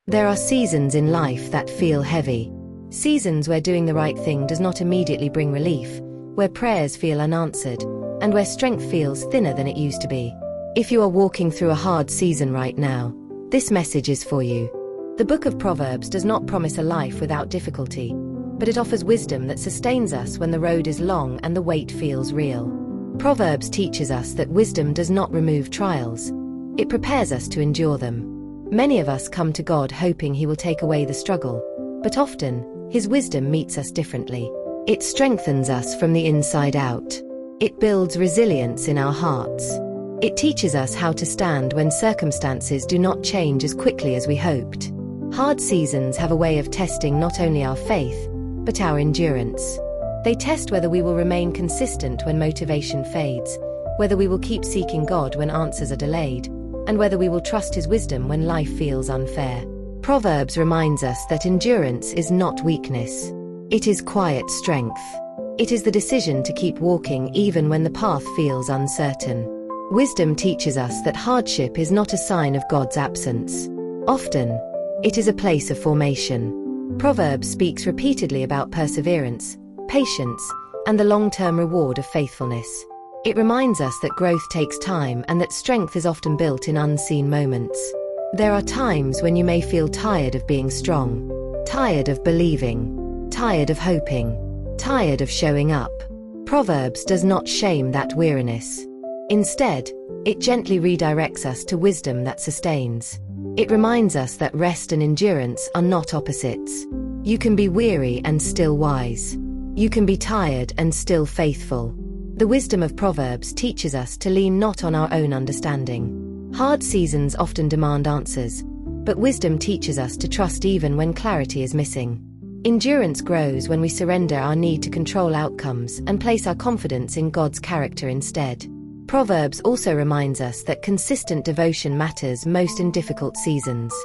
There are seasons in life that feel heavy. Seasons where doing the right thing does not immediately bring relief, where prayers feel unanswered, and where strength feels thinner than it used to be. If you are walking through a hard season right now, this message is for you. The Book of Proverbs does not promise a life without difficulty, but it offers wisdom that sustains us when the road is long and the weight feels real. Proverbs teaches us that wisdom does not remove trials. It prepares us to endure them. Many of us come to God hoping He will take away the struggle, but often, His wisdom meets us differently. It strengthens us from the inside out. It builds resilience in our hearts. It teaches us how to stand when circumstances do not change as quickly as we hoped. Hard seasons have a way of testing not only our faith, but our endurance. They test whether we will remain consistent when motivation fades, whether we will keep seeking God when answers are delayed, and whether we will trust His wisdom when life feels unfair. Proverbs reminds us that endurance is not weakness. It is quiet strength. It is the decision to keep walking even when the path feels uncertain. Wisdom teaches us that hardship is not a sign of God's absence. Often, it is a place of formation. Proverbs speaks repeatedly about perseverance, patience, and the long-term reward of faithfulness. It reminds us that growth takes time and that strength is often built in unseen moments. There are times when you may feel tired of being strong, tired of believing, tired of hoping, tired of showing up. Proverbs does not shame that weariness. Instead, it gently redirects us to wisdom that sustains. It reminds us that rest and endurance are not opposites. You can be weary and still wise. You can be tired and still faithful. The wisdom of Proverbs teaches us to lean not on our own understanding. Hard seasons often demand answers, but wisdom teaches us to trust even when clarity is missing. Endurance grows when we surrender our need to control outcomes and place our confidence in God's character instead. Proverbs also reminds us that consistent devotion matters most in difficult seasons.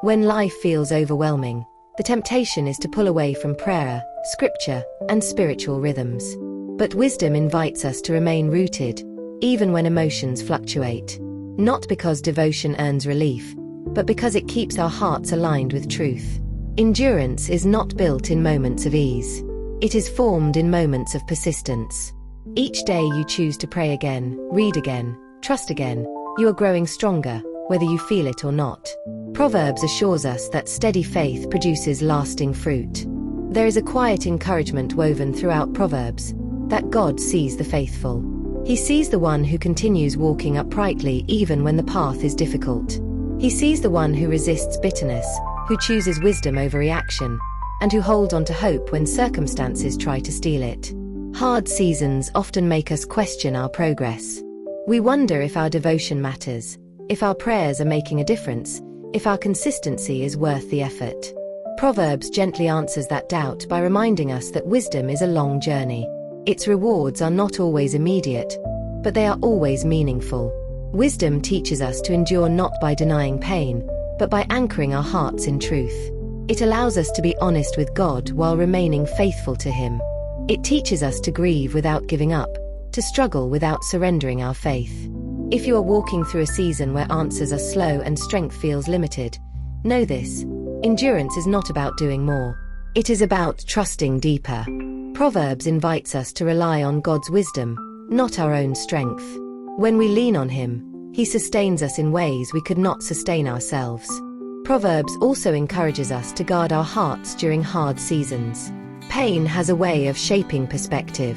When life feels overwhelming, the temptation is to pull away from prayer, scripture, and spiritual rhythms. But wisdom invites us to remain rooted, even when emotions fluctuate. Not because devotion earns relief, but because it keeps our hearts aligned with truth. Endurance is not built in moments of ease. It is formed in moments of persistence. Each day you choose to pray again, read again, trust again, you are growing stronger, whether you feel it or not. Proverbs assures us that steady faith produces lasting fruit. There is a quiet encouragement woven throughout Proverbs, that God sees the faithful. He sees the one who continues walking uprightly even when the path is difficult. He sees the one who resists bitterness, who chooses wisdom over reaction, and who holds on to hope when circumstances try to steal it. Hard seasons often make us question our progress. We wonder if our devotion matters, if our prayers are making a difference, if our consistency is worth the effort. Proverbs gently answers that doubt by reminding us that wisdom is a long journey. Its rewards are not always immediate, but they are always meaningful. Wisdom teaches us to endure not by denying pain, but by anchoring our hearts in truth. It allows us to be honest with God while remaining faithful to Him. It teaches us to grieve without giving up, to struggle without surrendering our faith. If you are walking through a season where answers are slow and strength feels limited, know this: endurance is not about doing more. It is about trusting deeper. Proverbs invites us to rely on God's wisdom, not our own strength. When we lean on Him, He sustains us in ways we could not sustain ourselves. Proverbs also encourages us to guard our hearts during hard seasons. Pain has a way of shaping perspective.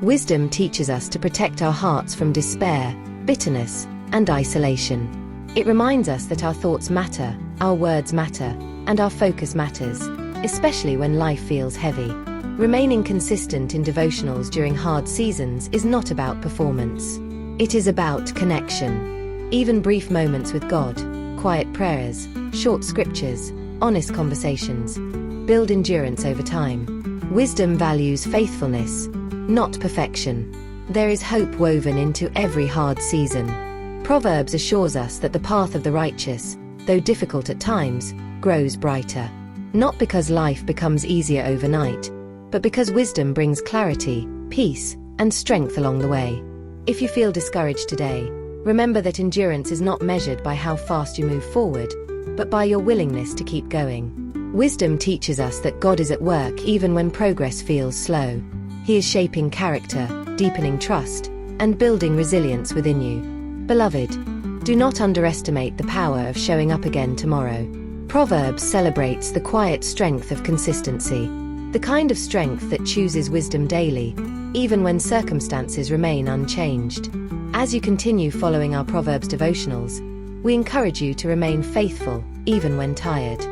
Wisdom teaches us to protect our hearts from despair, bitterness, and isolation. It reminds us that our thoughts matter, our words matter, and our focus matters, especially when life feels heavy. Remaining consistent in devotionals during hard seasons is not about performance. It is about connection. Even brief moments with God, quiet prayers, short scriptures, honest conversations, build endurance over time. Wisdom values faithfulness, not perfection. There is hope woven into every hard season. Proverbs assures us that the path of the righteous, though difficult at times, grows brighter. Not because life becomes easier overnight, but because wisdom brings clarity, peace, and strength along the way. If you feel discouraged today, remember that endurance is not measured by how fast you move forward, but by your willingness to keep going. Wisdom teaches us that God is at work even when progress feels slow. He is shaping character, deepening trust, and building resilience within you. Beloved, do not underestimate the power of showing up again tomorrow. Proverbs celebrates the quiet strength of consistency, the kind of strength that chooses wisdom daily, even when circumstances remain unchanged. As you continue following our Proverbs devotionals, we encourage you to remain faithful, even when tired.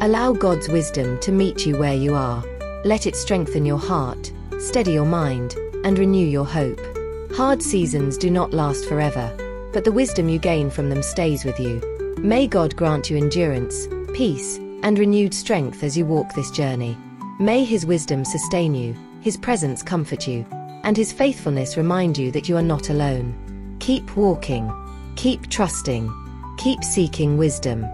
Allow God's wisdom to meet you where you are. Let it strengthen your heart, steady your mind, and renew your hope. Hard seasons do not last forever, but the wisdom you gain from them stays with you. May God grant you endurance, peace, and renewed strength as you walk this journey. May His wisdom sustain you, His presence comfort you, and His faithfulness remind you that you are not alone. Keep walking, keep trusting, keep seeking wisdom.